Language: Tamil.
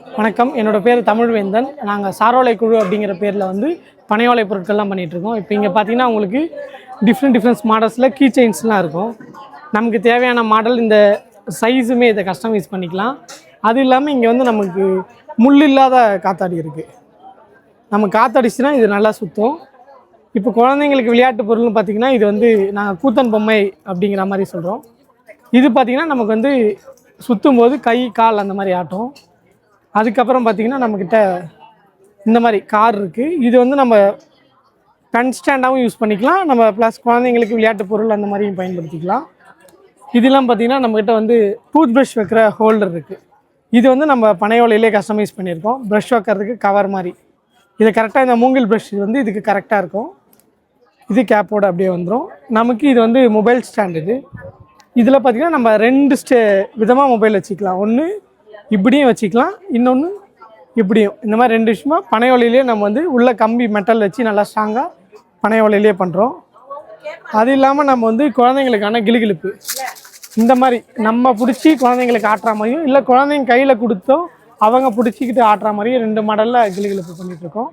வணக்கம், என்னோடய பேர் தமிழ்வேந்தன். நாங்கள் சாரோலை குழு அப்படிங்கிற பேரில் வந்து பனையோலை பொருட்கள்லாம் பண்ணிகிட்ருக்கோம். இப்போ இங்கே பார்த்தீங்கன்னா உங்களுக்கு டிஃப்ரெண்ட் மாடல்ஸில் கீ செயின்ஸ்லாம் இருக்கும். நமக்கு தேவையான மாடல் இந்த சைஸுமே இதை கஸ்டமைஸ் பண்ணிக்கலாம். அது இல்லாமல் இங்கே வந்து நமக்கு முள் இல்லாத காத்தாடி இருக்குது. நம்ம காற்றடிச்சுன்னா இது நல்லா சுற்றும். இப்போ குழந்தைங்களுக்கு விளையாட்டு பொருள்னு பார்த்திங்கன்னா இது வந்து நாங்கள் கூத்தன் பொம்மை அப்படிங்கிற மாதிரி சொல்கிறோம். இது பார்த்திங்கன்னா நமக்கு வந்து சுற்றும் போது கை கால் அந்த மாதிரி ஆட்டும். அதுக்கப்புறம் பார்த்திங்கன்னா நம்மக்கிட்ட இந்த மாதிரி கார் இருக்குது. இது வந்து நம்ம பென் ஸ்டாண்டாகவும் யூஸ் பண்ணிக்கலாம். நம்ம ப்ளஸ் குழந்தைங்களுக்கு விளையாட்டு பொருள் அந்த மாதிரியும் பயன்படுத்திக்கலாம். இதெல்லாம் பார்த்திங்கன்னா நம்மக்கிட்ட வந்து டூத் ப்ரஷ் வைக்கிற ஹோல்டர் இருக்குது. இது வந்து நம்ம பனையோலையிலே கஸ்டமைஸ் பண்ணியிருக்கோம். ப்ரஷ் வைக்கிறதுக்கு கவர் மாதிரி. இது கரெக்டாக இந்த மூங்கில் ப்ரஷ் வந்து இதுக்கு கரெக்டாக இருக்கும். இது கேப்போடு அப்படியே வந்துடும். நமக்கு இது வந்து மொபைல் ஸ்டாண்ட். இதில் பார்த்திங்கன்னா நம்ம 2 விதமாக மொபைல் வச்சுக்கலாம். ஒன்று இப்படியும் வச்சுக்கலாம், இன்னொன்று இப்படியும். இந்த மாதிரி 2 விஷயமாக பனையோலையிலே நம்ம வந்து உள்ள கம்பி மெட்டல் வச்சு நல்லா ஸ்ட்ராங்காக பனையோலையிலே பண்ணுறோம். அது இல்லாமல் நம்ம வந்து குழந்தைங்களுக்கான கிளுகிழுப்பு இந்த மாதிரி நம்ம பிடிச்சி குழந்தைங்களுக்கு ஆட்டுற மாதிரியும் இல்லை குழந்தைங்க கையில் கொடுத்தோம் அவங்க பிடிச்சிக்கிட்டு ஆட்டுற மாதிரியும் 2 மாடலில் கிளுகிழுப்பு பண்ணிகிட்ருக்கோம்.